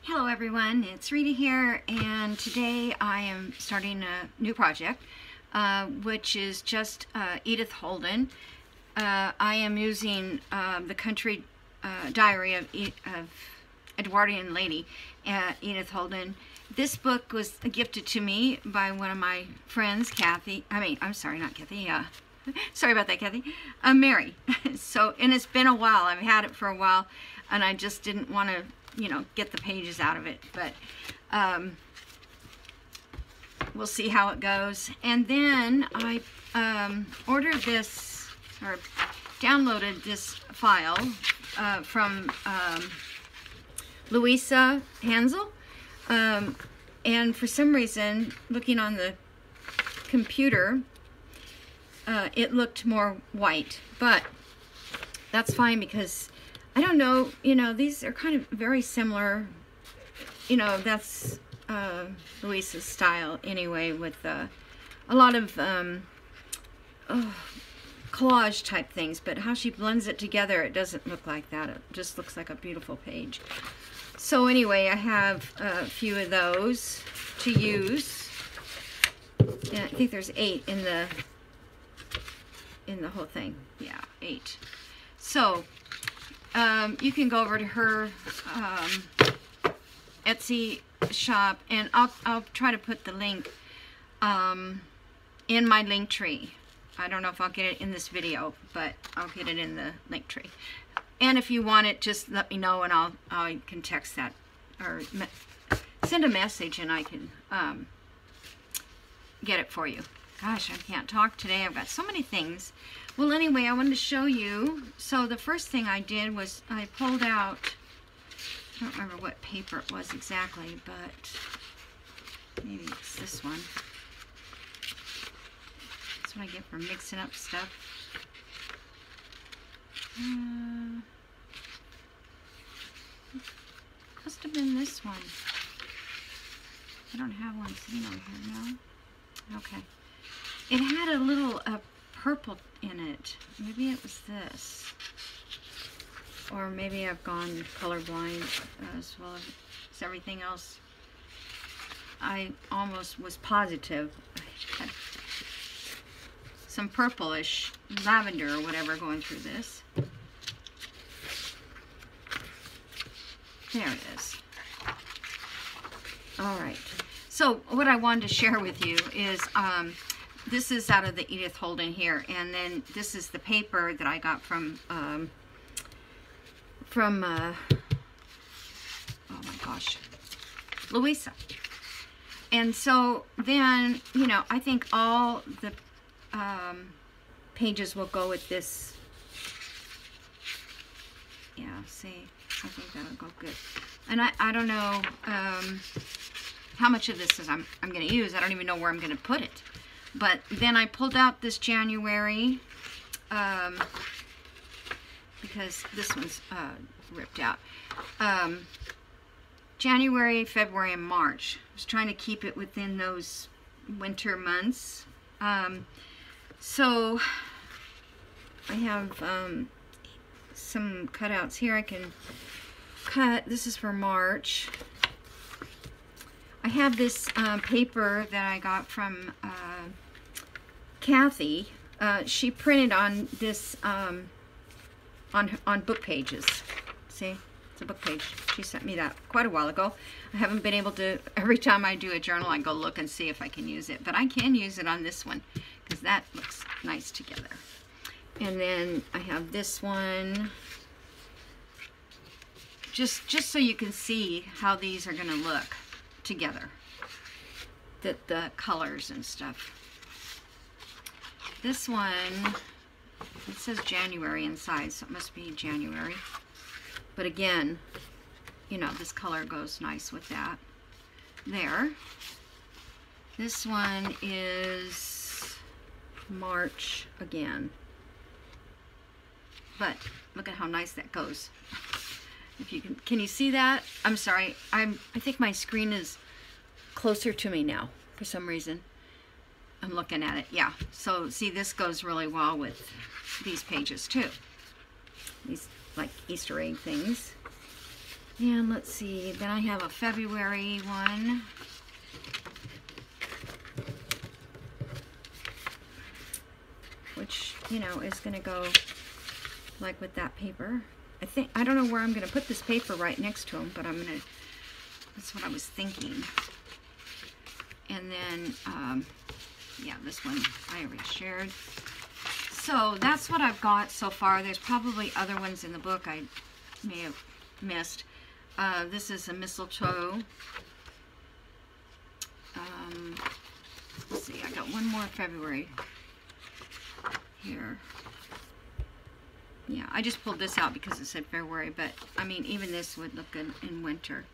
Hello everyone, it's Rita here, and today I am starting a new project, which is just Edith Holden. I am using the Country Diary of Edwardian Lady, Edith Holden. This book was gifted to me by one of my friends, Kathy. I'm sorry, not Kathy. Sorry about that, Kathy. Mary. And it's been a while. I've had it for a while, and I just didn't want to, get the pages out of it, but we'll see how it goes. And then I ordered this, or downloaded this file from Louisa Hansel, and for some reason, looking on the computer, it looked more white, but that's fine because I don't know, these are kind of very similar. That's Louisa's style anyway, with a lot of collage type things, but how she blends it together, it doesn't look like that. It just looks like a beautiful page. So anyway, I have a few of those to use. And I think there's 8 in the whole thing. Yeah, 8. So you can go over to her Etsy shop, and I'll try to put the link in my link tree. I don't know if I'll get it in this video, but I'll get it in the link tree. And if you want it, just let me know, and I can text that or send a message, and I can get it for you. Gosh, I can't talk today. I've got so many things. Well, anyway, I wanted to show you. So the first thing I did was I pulled out, I don't remember what paper it was exactly, but maybe it's this one. That's what I get for mixing up stuff. Must have been this one. I don't have one sitting over here now. Okay. It had a little purple in it. Maybe it was this. Or maybe I've gone colorblind as well as everything else. I almost was positive. I had some purplish lavender or whatever going through this. There it is. Alright. So what I wanted to share with you is this is out of the Edith Holden here, and then this is the paper that I got from oh my gosh, Louisa. And so then, I think all the pages will go with this. Yeah, see, I think that'll go good. And I don't know how much of this is I'm going to use. I don't even know where I'm going to put it. But then I pulled out this January, because this one's ripped out. January, February, and March. I was trying to keep it within those winter months. So I have some cutouts here I can cut. This is for March. I have this paper that I got from Kathy. She printed on this on book pages. See, it's a book page. She sent me that quite a while ago. I haven't been able to. Every time I do a journal, I go look and see if I can use it. But I can use it on this one because that looks nice together. And then I have this one. Just so you can see how these are going to look together, the colors and stuff. This one, it says January inside, so it must be January. But again, this color goes nice with that. There. This one is March again. But look at how nice that goes. If you can you see that? I'm sorry. I think my screen is closer to me now for some reason. I'm looking at it. Yeah. So see, this goes really well with these pages too. These like Easter egg things. And let's see, then I have a February one. Which, you know, is going to go like with that paper. I don't know where I'm going to put this paper right next to them, but I'm going to, that's what I was thinking. And then, yeah, this one I already shared. So that's what I've got so far. There's probably other ones in the book I may have missed. This is a mistletoe. Let's see, I got one more February here. Yeah, I just pulled this out because it said February, but I mean, even this would look good in winter.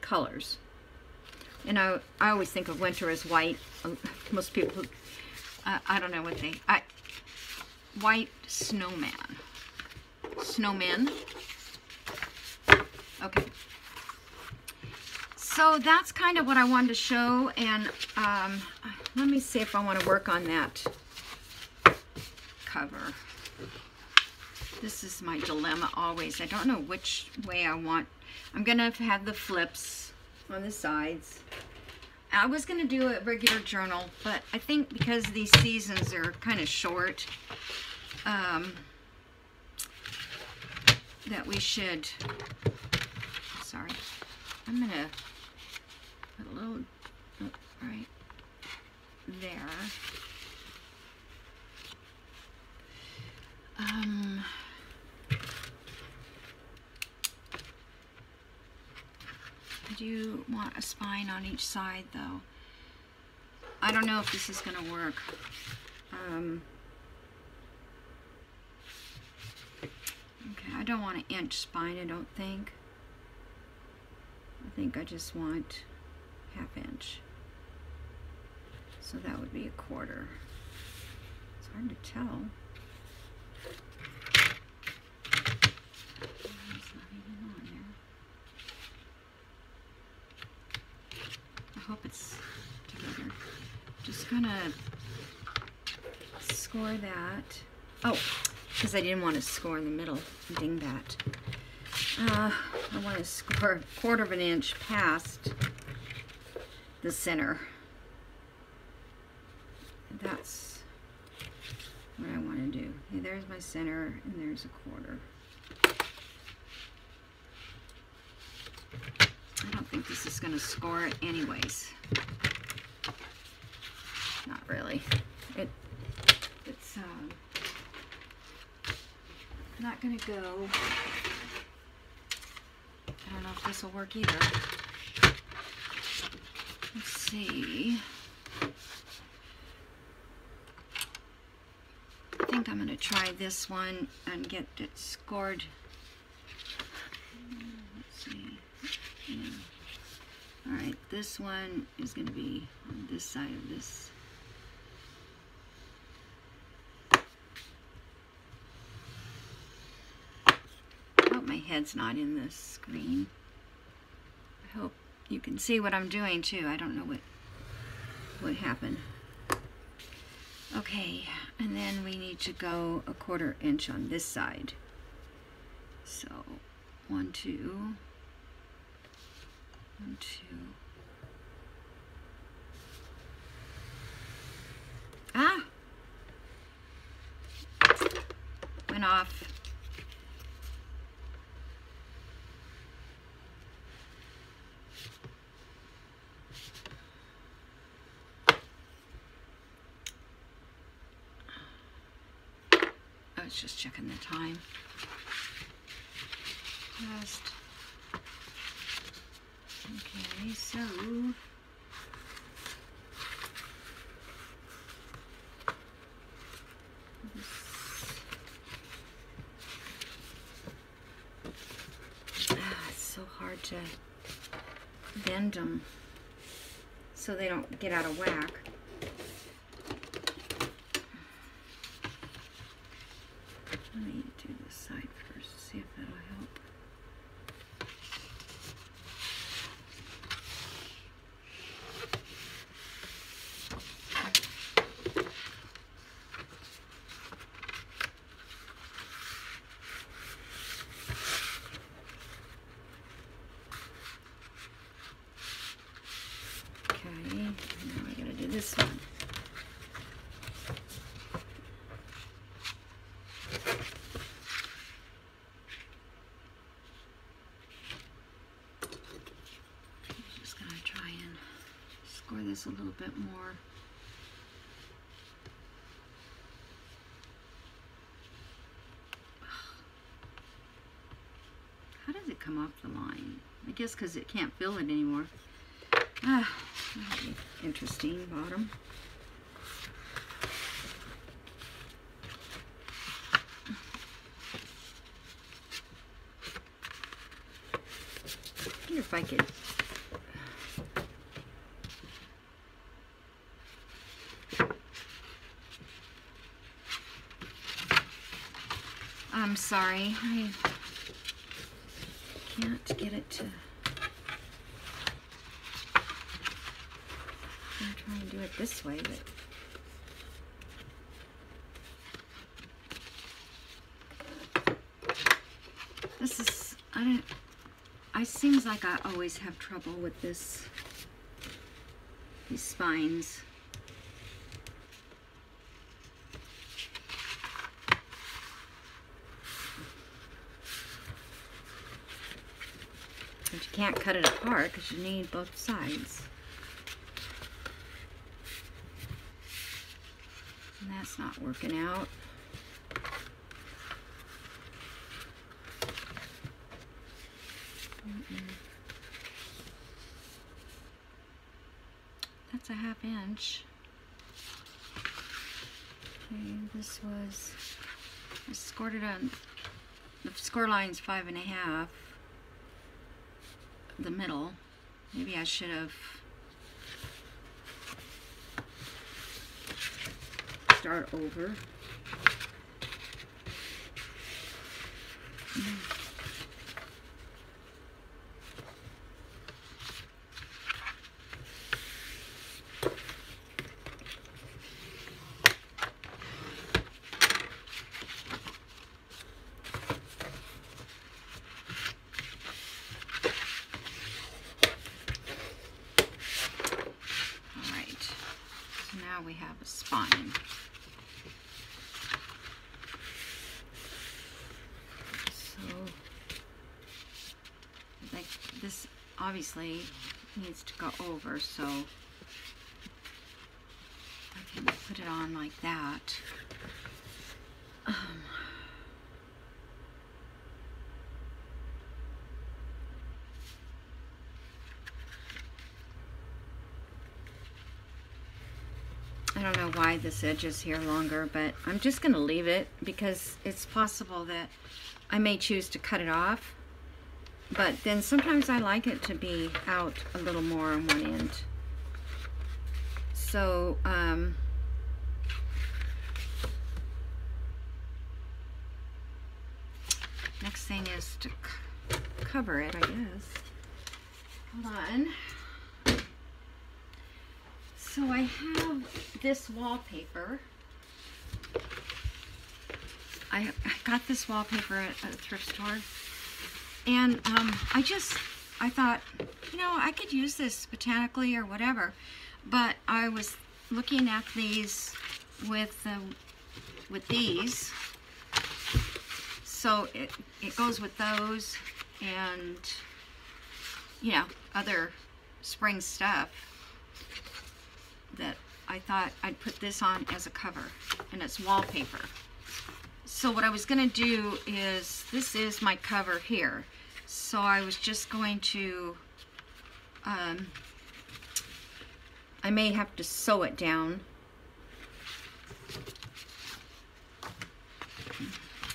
Colors. And I always think of winter as white. Most people, I don't know what they, white snowman. Snowmen. Okay. So that's kind of what I wanted to show, and let me see if I want to work on that cover. This is my dilemma always. I don't know which way I want. I'm going to have the flips on the sides. I was going to do a regular journal, but I think because these seasons are kind of short, that we should, sorry, I'm going to put a little right there. I do want a spine on each side though. I don't know if this is going to work. Okay, I don't want an inch spine, I don't think. I think I just want 1/2 inch. So that would be 1/4. It's hard to tell. It's not even on there. I hope it's together. Just gonna score that. Oh, because I didn't want to score in the middle. Dingbat. I want to score 1/4 inch past the center. That's what I want to do. Okay, there's my center, and there's 1/4. I don't think this is going to score it anyways. Not really. It's not going to go. I don't know if this will work either. Let's see. I think I'm going to try this one and get it scored. Let's see. Yeah. Alright, this one is going to be on this side of this. I hope my head's not in this screen. I hope you can see what I'm doing too. I don't know what happened. Okay, and then we need to go 1/4 inch on this side. So 1, 2, 1, 2. Ah! Went off. I was just checking the time. Just okay, so it's so hard to bend them so they don't get out of whack. Let me do this side first, see if that'll help. this a little bit more. How does it come off the line? I guess because it can't fill it anymore. Ah, interesting bottom. I wonder if I could. I'm sorry, I can't get it to. I'm trying to do it this way, but this is, it seems like I always have trouble with these spines. But you can't cut it apart because you need both sides. And that's not working out. That's a 1/2 inch. Okay, this was, I scored it on, the score line's 5.5. The middle. Maybe I should have start over. Now we have a spine. So, like this obviously needs to go over, so I can put it on like that. I don't know why this edge is here longer, but I'm just going to leave it because it's possible that I may choose to cut it off. But then sometimes I like it to be out a little more on one end. So, next thing is to cover it, I guess. Hold on. So I have this wallpaper. I got this wallpaper at a thrift store, and I thought, you know, I could use this botanically or whatever, but I was looking at these with these, so it goes with those, and you know, other spring stuff, that I thought I'd put this on as a cover, and it's wallpaper. So what I was going to do is, this is my cover here, so I was just going to, I may have to sew it down.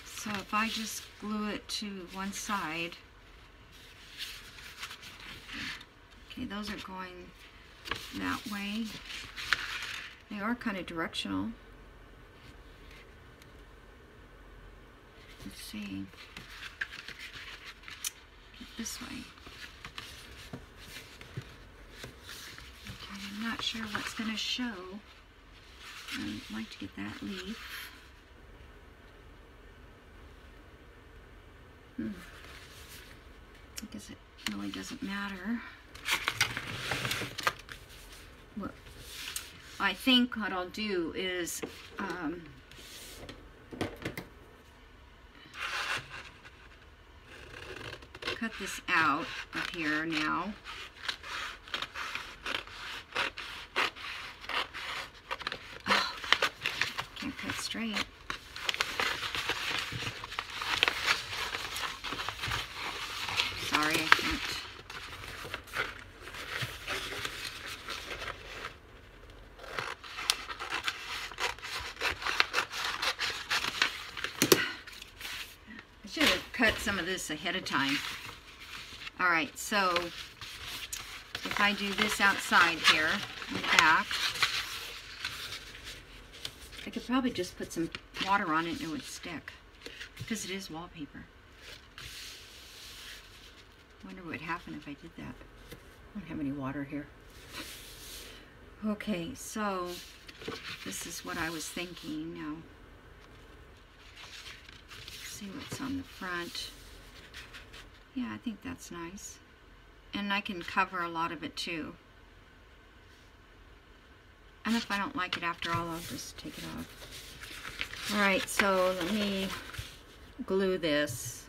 So if I just glue it to one side, okay, those are going that way. They are kind of directional. Let's see. This way. Okay, I'm not sure what's going to show. I'd like to get that leaf. I guess it really doesn't matter. Well, I think what I'll do is cut this out of here now. straight. Sorry, I can't. I should have cut some of this ahead of time. Alright, so if I do this outside here, in the back, I could probably just put some water on it and it would stick, because it is wallpaper. I wonder what would happen if I did that. I don't have any water here. Okay, so this is what I was thinking. Now, see what's on the front. Yeah, I think that's nice. And I can cover a lot of it too. And if I don't like it after all, I'll just take it off. Alright, so let me glue this.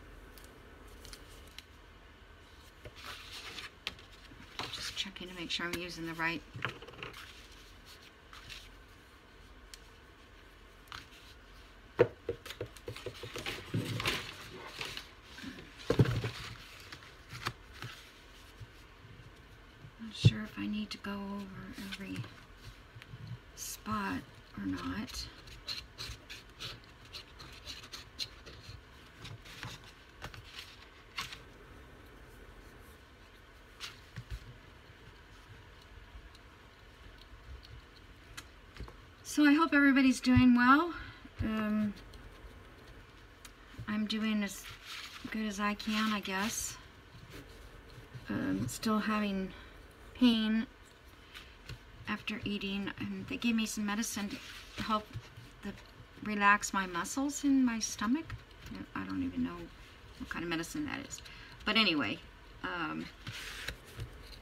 Just checking to make sure I'm using the right. Not sure if I need to go over every spot or not. So I hope everybody's doing well. I'm doing as good as I can, I guess. Still having pain after eating, and they gave me some medicine to help relax my muscles in my stomach. I don't even know what kind of medicine that is. But anyway,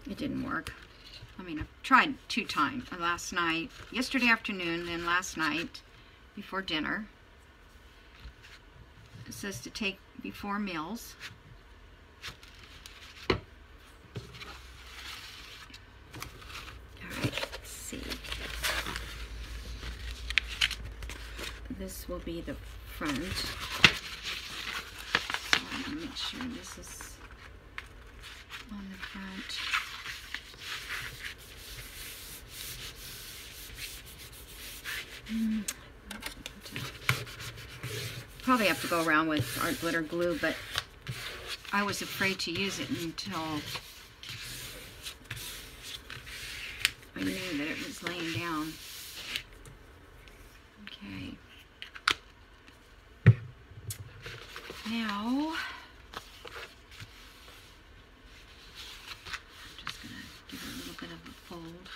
it didn't work. I mean, I've tried 2 times. Last night, yesterday afternoon, then last night before dinner. It says to take before meals. Alright, let's see. This will be the front. So I'm going to make sure this is on the front. Probably have to go around with art glitter glue, but I was afraid to use it until I knew that it was laying down. Okay. Now, I'm just going to give it a little bit of a fold.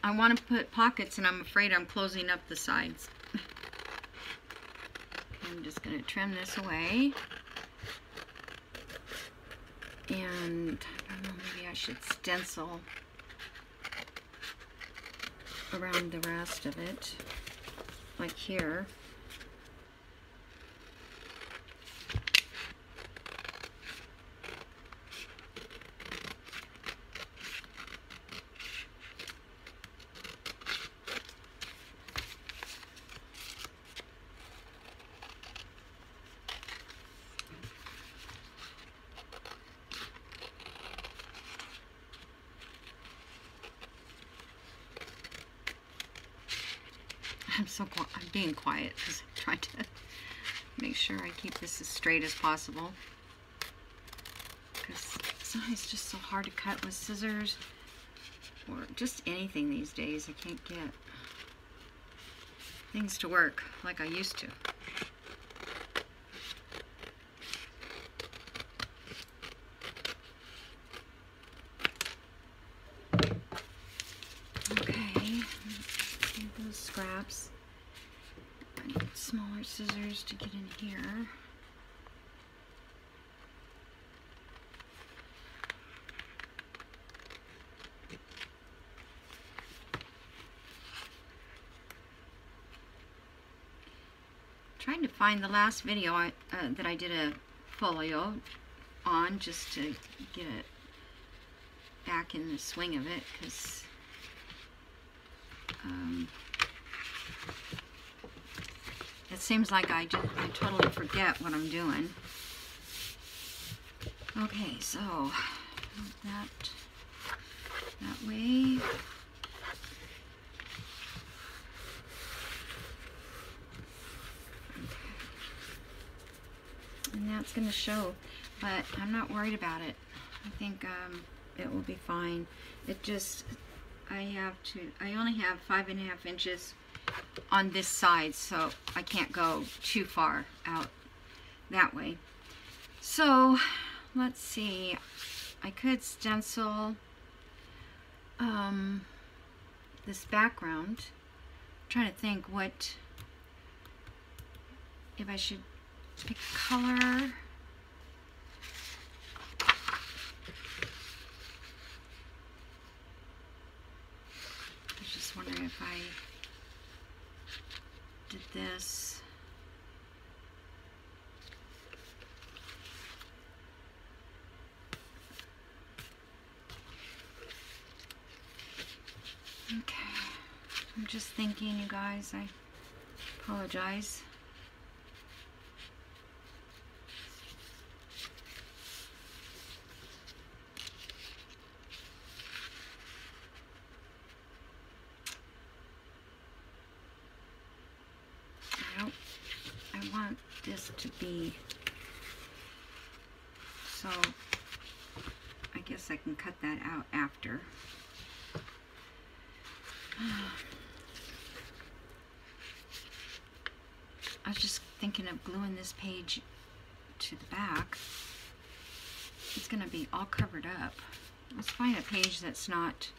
I want to put pockets, and I'm afraid I'm closing up the sides. I'm just going to trim this away. And I don't know, maybe I should stencil around the rest of it, like here. I'm being quiet because I'm trying to make sure I keep this as straight as possible, because sometimes it's just so hard to cut with scissors or just anything these days. I can't get things to work like I used to. Okay, those scraps. I need smaller scissors to get in here. Trying to find the last video that I did a Folio on just to get it back in the swing of it, because it seems like I totally forget what I'm doing. Okay, so that way. And that's going to show, but I'm not worried about it. I think it will be fine. It just, I only have 5.5 inches on this side, so I can't go too far out that way. So let's see, I could stencil this background. I'm trying to think what, if I should pick color. I was just wondering if I did this. Okay, I'm just thinking, you guys, I apologize. I want this to be, so I guess I can cut that out after. I was just thinking of gluing this page to the back. It's going to be all covered up. Let's find a page that's not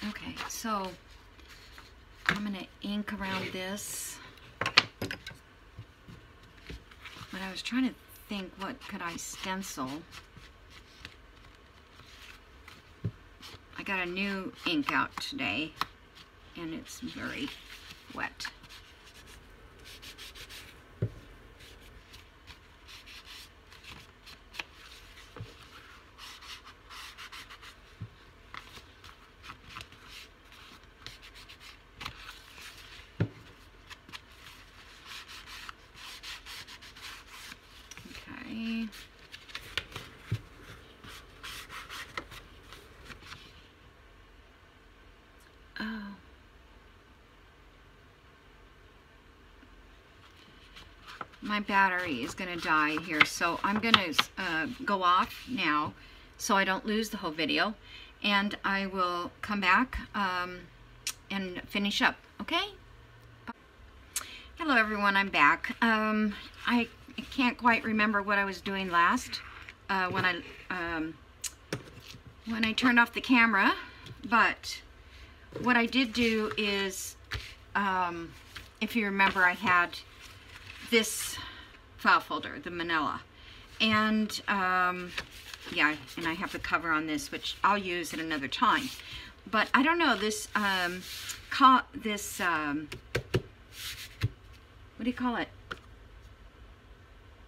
okay, so I'm going to ink around this. But I was trying to think, what could I stencil? I got a new ink out today, and it's very wet. Okay. Oh. My battery is going to die here, so I'm going to go off now so I don't lose the whole video, and I will come back and finish up, okay? Hello everyone, I'm back. I can't quite remember what I was doing last when I turned off the camera, but what I did do is, if you remember, I had this file folder, the manila, and yeah, and I have the cover on this, which I'll use at another time. But I don't know, this what do you call it?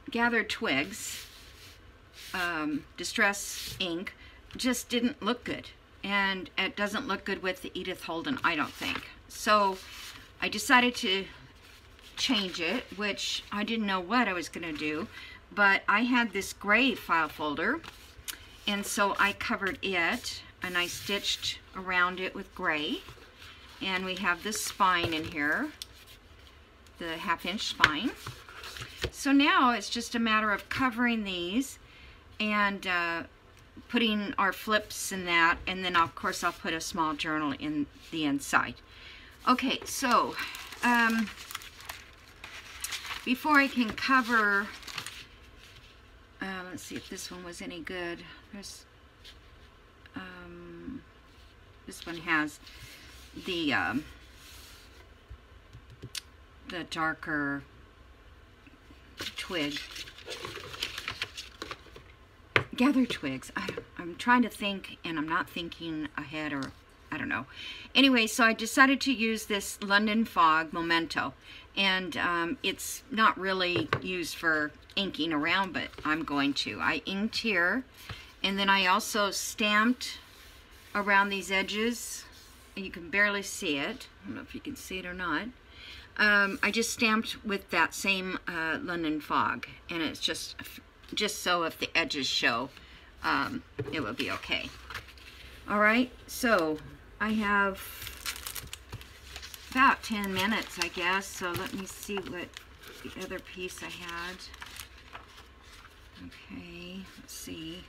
Gathered Twigs Distress ink just didn't look good, and it doesn't look good with the Edith Holden, I don't think. So I decided to change it, which I didn't know what I was going to do, but I had this gray file folder, and so I covered it and I stitched around it with gray, and we have this spine in here, the 1/2 inch spine. So now it's just a matter of covering these and putting our flips in that, and then of course I'll put a small journal in the inside. Okay, so before I can cover, let's see if this one was any good. There's this one has the darker twig. Gather twigs. I'm trying to think, and I'm not thinking ahead, or I don't know. Anyway, so I decided to use this London Fog Memento, and it's not really used for inking around, but I'm going to. I inked here, and then I also stamped around these edges. You can barely see it. I don't know if you can see it or not. I just stamped with that same London Fog, and it's just so if the edges show, it will be okay. All right, so I have about 10 minutes, I guess, so let me see what the other piece I had. Okay, let's see.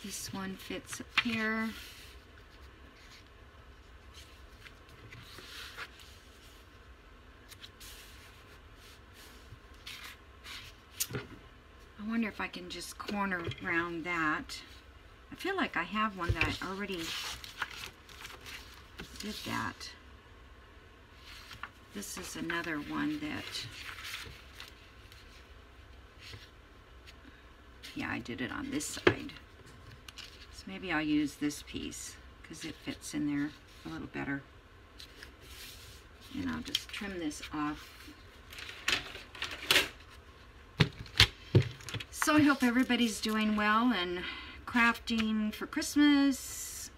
This one fits up here. I wonder if I can just corner around that. I feel like I have one that I already did that. This is another one that, yeah, I did it on this side. So maybe I'll use this piece because it fits in there a little better. And I'll just trim this off. So I hope everybody's doing well and crafting for Christmas.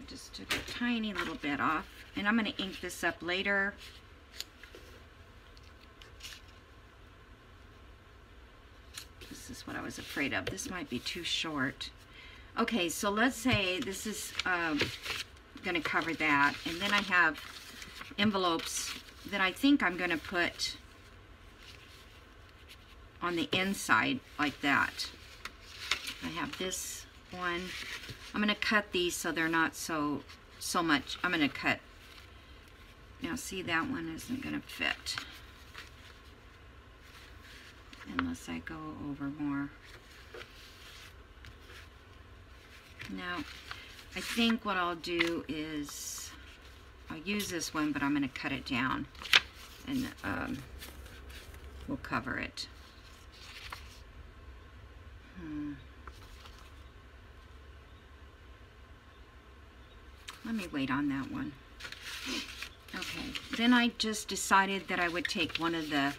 Just took a tiny little bit off, and I'm going to ink this up later. This is what I was afraid of. This might be too short. Okay, so let's say this is going to cover that, and then I have envelopes that I think I'm going to put on the inside like that. I have this one. I'm going to cut these so they're not so much. I'm going to cut. Now see, that one isn't going to fit unless I go over more. Now I think what I'll do is I'll use this one, but I'm going to cut it down, and we'll cover it. Let me wait on that one. Okay, then I just decided that I would take one of the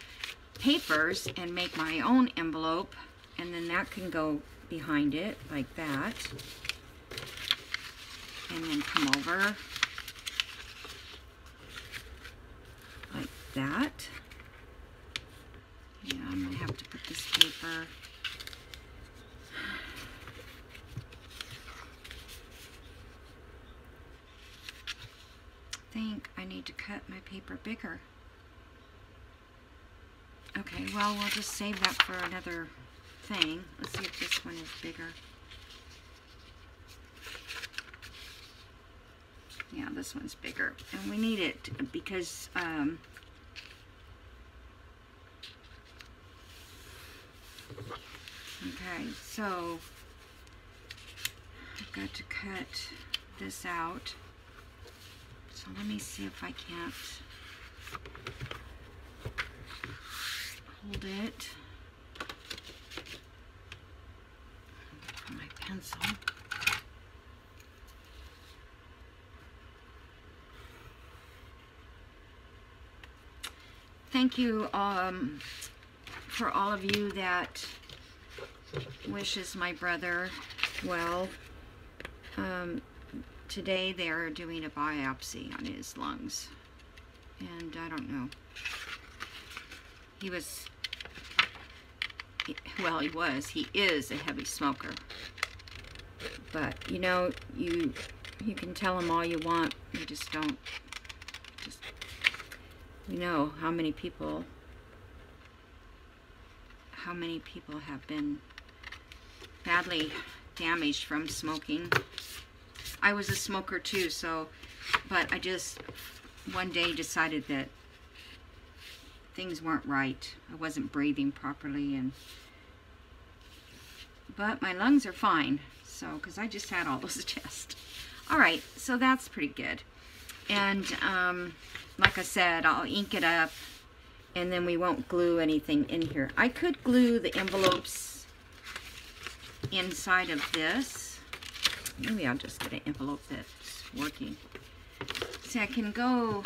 papers and make my own envelope, and then that can go behind it like that, and then come over like that. Yeah, I'm gonna have to put this paper. I think I need to cut my paper bigger. Okay, well, we'll just save that for another thing. Let's see if this one is bigger. Yeah, this one's bigger. And we need it because okay, so I've got to cut this out. So let me see if I can't hold it. For my pencil. Thank you for all of you that wishes my brother well. Today they are doing a biopsy on his lungs, and I don't know. He is a heavy smoker. But you know, you can tell him all you want, you just don't. You know how many people have been badly damaged from smoking. I was a smoker too, but I just one day decided that things weren't right. I wasn't breathing properly, but my lungs are fine, so, because I just had all those tests. All right, so that's pretty good. And like I said, I'll ink it up and then we won't glue anything in here. I could glue the envelopes inside of this. Maybe I'll just get an envelope that's working. See, I can go,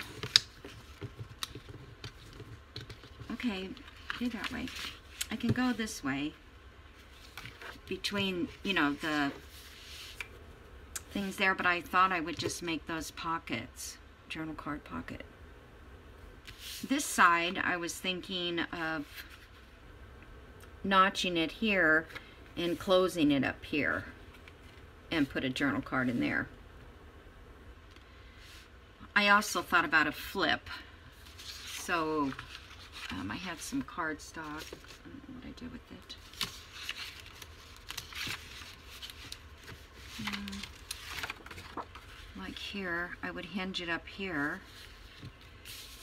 okay, do that way. I can go this way between, you know, the things there, but I thought I would just make those pockets, journal card pocket. This side, I was thinking of notching it here and closing it up here and put a journal card in there. I also thought about a flip. So I had some cardstock. I don't know what I did with it. Like here, I would hinge it up here,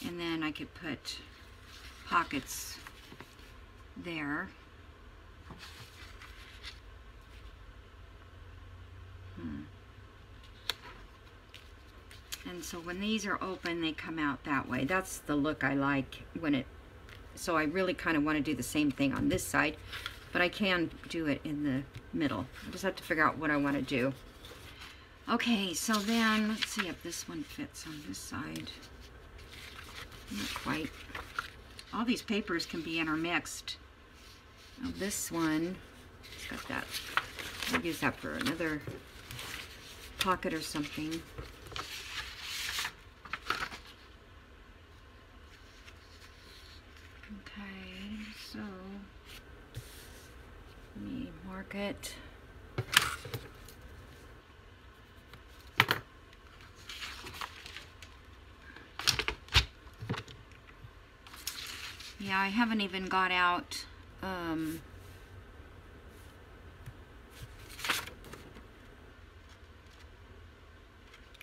and then I could put pockets there. And so when these are open, they come out that way. That's the look I like when it, so I really kind of want to do the same thing on this side, but I can do it in the middle. I just have to figure out what I want to do. Okay, so then let's see if this one fits on this side. Not quite. All these papers can be intermixed. Now this one, it's got that. I'll use that for another pocket or something. Okay, so let me mark it. Yeah, I haven't even got out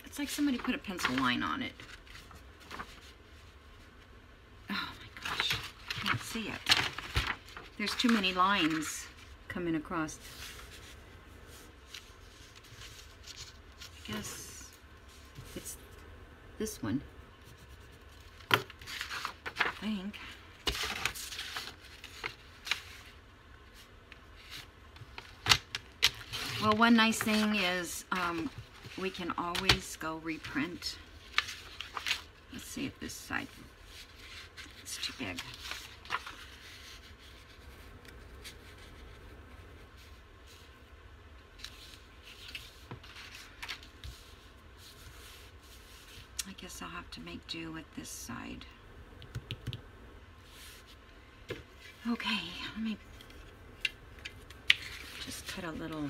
it's like somebody put a pencil line on it. Oh my gosh, I can't see it. There's too many lines coming across. I guess it's this one, I think. Well, one nice thing is we can always go reprint. Let's see if this side, it's too big. I guess I'll have to make do with this side. Okay, let me just cut a little.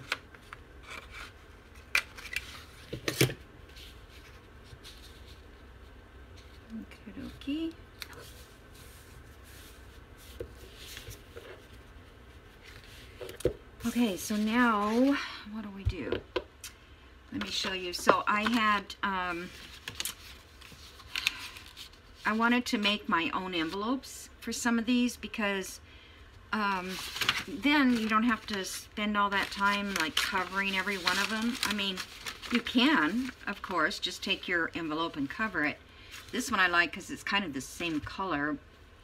Okie dokie. Okay, so now what do we do? Let me show you. So I had I wanted to make my own envelopes for some of these because then you don't have to spend all that time like covering every one of them. I mean, you can, of course, just take your envelope and cover it. This one I like because it's kind of the same color,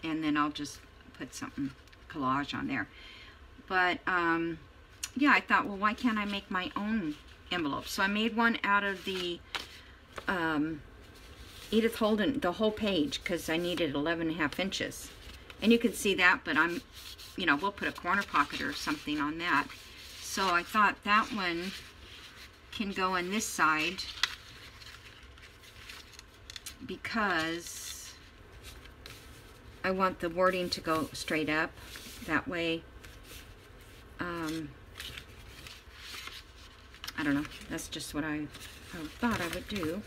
and then I'll just put something collage on there. But yeah, I thought, well, why can't I make my own envelope? So I made one out of the Edith Holden, the whole page, because I needed 11.5 inches. And you can see that, but I'm, you know, we'll put a corner pocket or something on that. So I thought that one can go on this side because I want the wording to go straight up that way. I don't know, that's just what I thought I would do.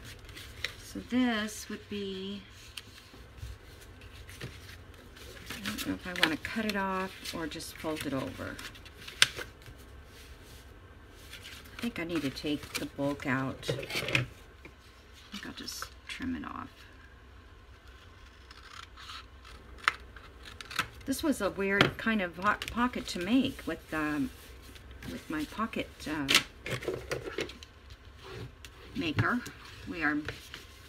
So this would be, I don't know if I want to cut it off or just fold it over. I think I need to take the bulk out. I think I'll just trim it off. This was a weird kind of pocket to make with my pocket maker. We are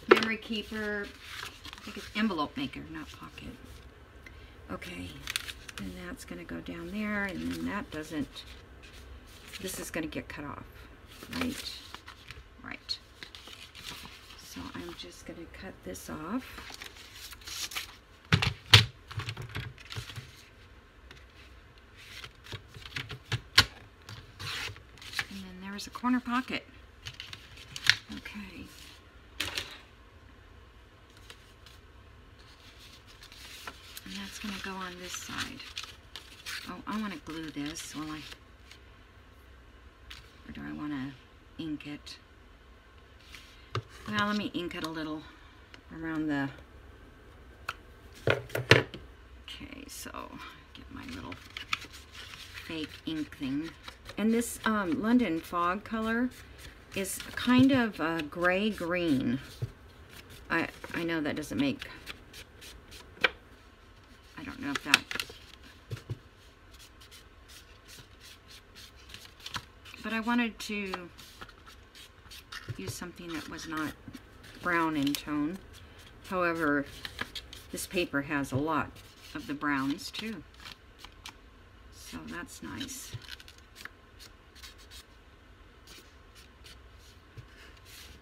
memory keeper think it's envelope maker, not pocket. Okay, and that's going to go down there, and then that doesn't, this is going to get cut off, right? Right. So I'm just going to cut this off. And then there's a corner pocket. Okay. And that's going to go on this side. Oh, I want to glue this while or do I want to ink it? Well, let me ink it a little around the, okay, so get my little fake ink thing. And this London fog color is kind of a gray-green. I know that doesn't make, I don't know if that, but I wanted to use something that was not brown in tone. However, this paper has a lot of the browns too, so that's nice.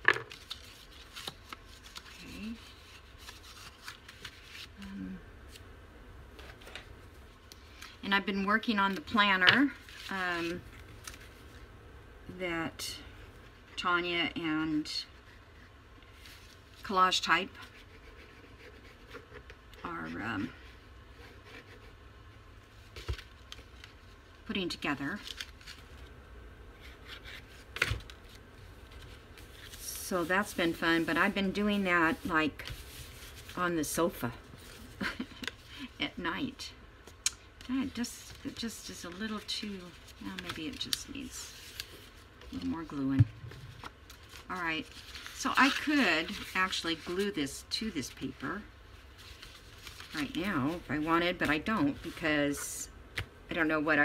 Okay. And I've been working on the planner that Tanya and Collage Type are putting together. So that's been fun, but I've been doing that like on the sofa at night. It just is a little too, well, maybe it just needs a little more gluing. Alright, so I could actually glue this to this paper right now if I wanted, but I don't because I don't know what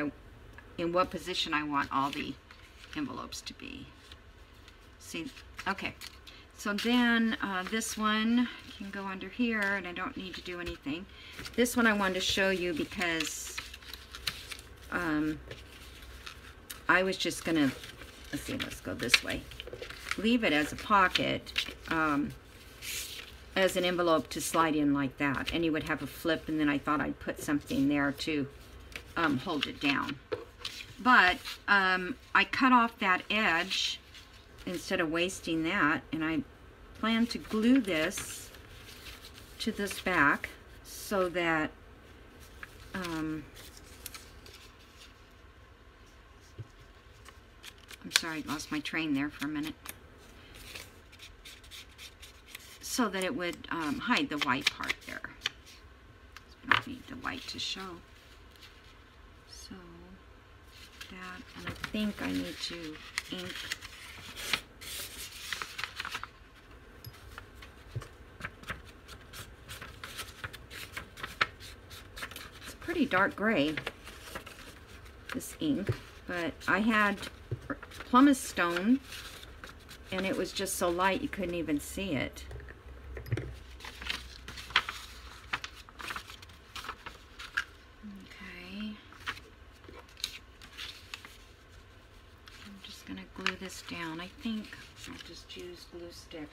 in what position I want all the envelopes to be. See, okay, so then this one can go under here and I don't need to do anything. This one I wanted to show you because I was just gonna, let's see, let's go this way. Leave it as a pocket, as an envelope to slide in like that, and you would have a flip, and then I thought I'd put something there to hold it down. But I cut off that edge instead of wasting that, and I plan to glue this to this back so that I'm sorry, I lost my train there for a minute. So that it would hide the white part there. I don't need the white to show. So that, and I think I need to ink it's a pretty dark gray, this ink, but I had pumice stone and it was just so light you couldn't even see it. Okay, I'm just gonna glue this down. I think I'll just use glue stick.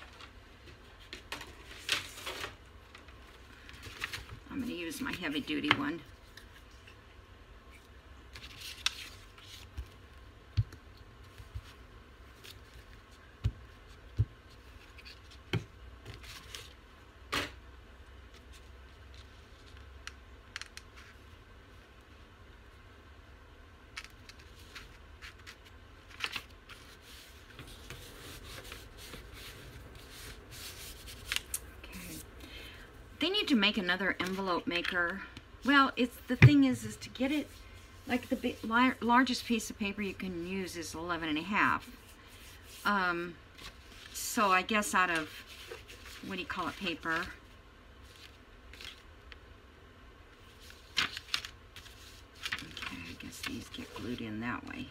I'm gonna use my heavy duty one. They need to make another envelope maker. Well, the thing is to get it, like the largest piece of paper you can use is 11.5. So I guess out of, what do you call it, paper. Okay, I guess these get glued in that way.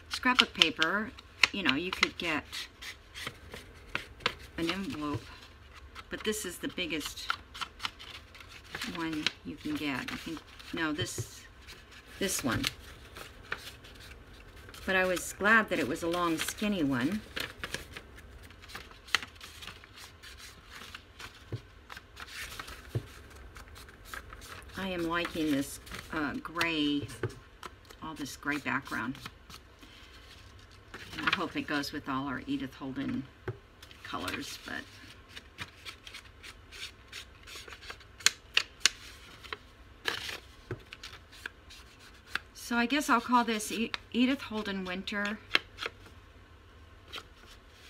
Scrapbook paper, you know, you could get an envelope, but this is the biggest one you can get. I think, no, this one. But I was glad that it was a long, skinny one. I am liking this gray, all this gray background. I hope it goes with all our Edith Holden colors, but so I guess I'll call this Edith Holden Winter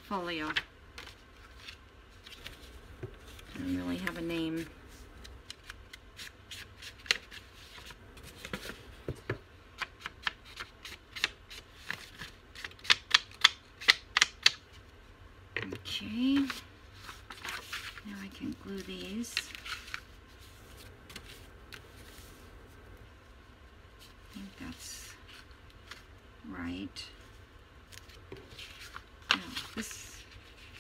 Folio. I don't really have a name. Okay, now I can glue these. I think that's right. No, this,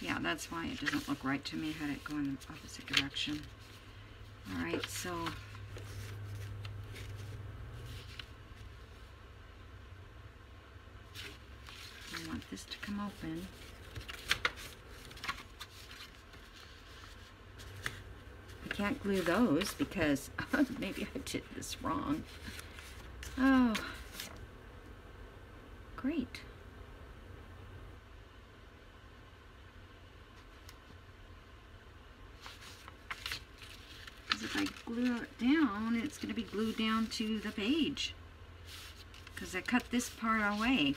yeah, that's why it doesn't look right to me. I had it go in the opposite direction. All right, so I want this to come open. I can't glue those because maybe I did this wrong. Oh, great. Because if I glue it down, it's going to be glued down to the page. Because I cut this part away.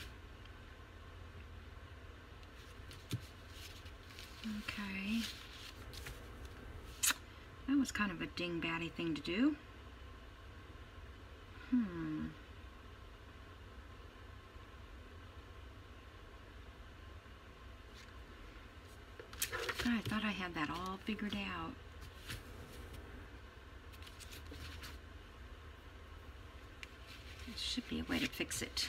Okay. That was kind of a ding-batty thing to do. I thought I had that all figured out. There should be a way to fix it.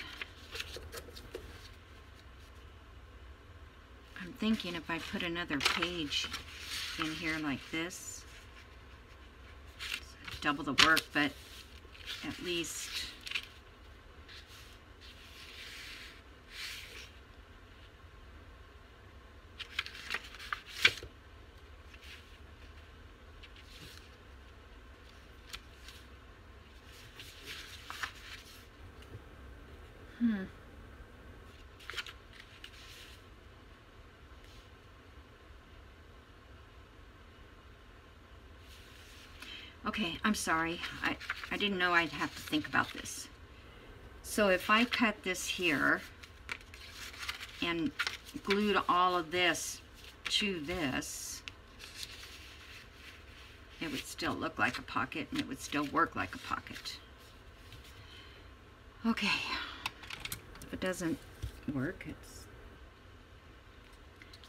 I'm thinking if I put another page in here like this, double the work, but at least okay, I'm sorry. I didn't know I'd have to think about this. So if I cut this here and glued all of this to this, it would still look like a pocket and it would still work like a pocket. Okay. If it doesn't work,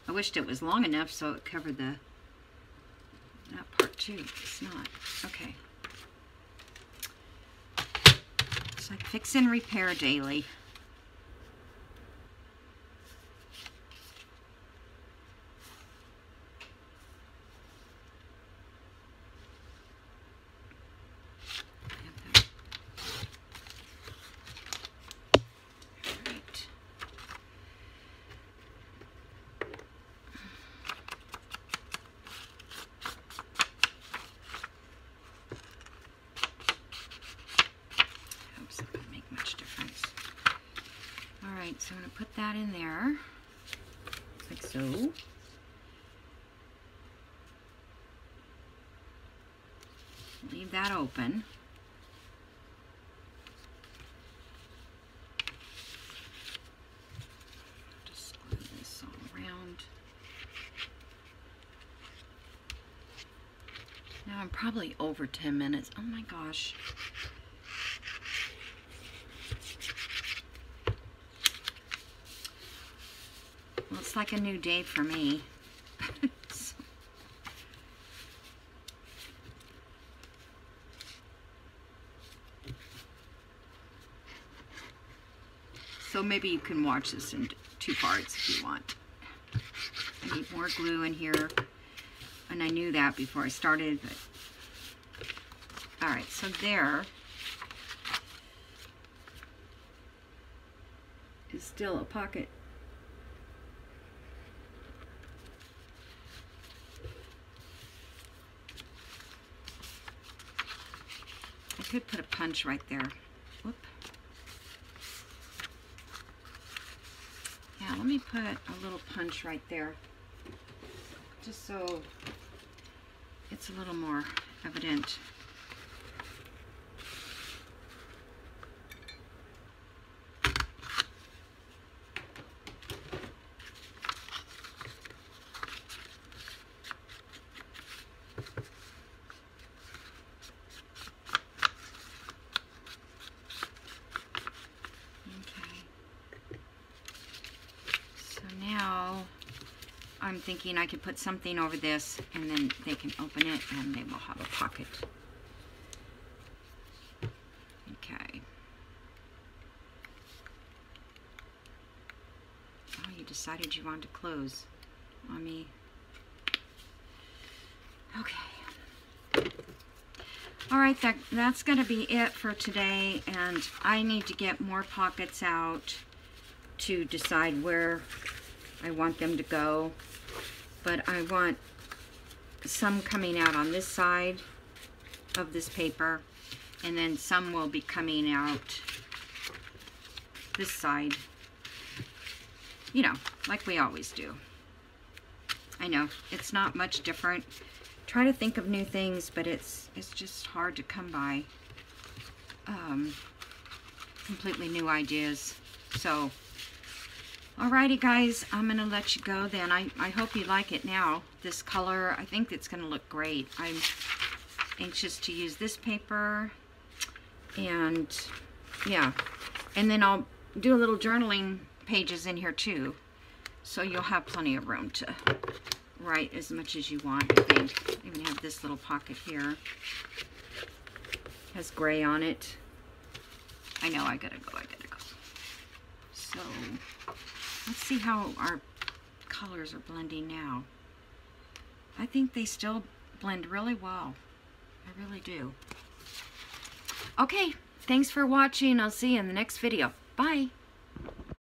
I wished it was long enough so it covered that part too. It's not. Okay. It's like fix and repair daily. So I'm going to put that in there, like so. Leave that open. Just glue this all around. Now I'm probably over 10 minutes. Oh my gosh. Well, it's like a new day for me. So maybe you can watch this in 2 parts if you want. I need more glue in here. And I knew that before I started, but all right, so there is still a pocket. I could put a punch right there. Whoop. Yeah, let me put a little punch right there, just so it's a little more evident. I'm thinking I could put something over this and then they can open it and they will have a pocket. Okay. Oh, you decided you wanted to close on me. Okay. All right, that's going to be it for today, and I need to get more pockets out to decide where I want them to go. But I want some coming out on this side of this paper, and then some will be coming out this side, you know, like we always do. I know, it's not much different. Try to think of new things, but it's just hard to come by completely new ideas. So alrighty guys, I'm gonna let you go then. I hope you like it now. This color, I think it's gonna look great. I'm anxious to use this paper, and yeah, and then I'll do a little journaling pages in here too, so you'll have plenty of room to write as much as you want. I think I even have this little pocket here, has gray on it. I know, I gotta go. So let's see how our colors are blending now. I think they still blend really well. I really do. Okay, thanks for watching. I'll see you in the next video. Bye.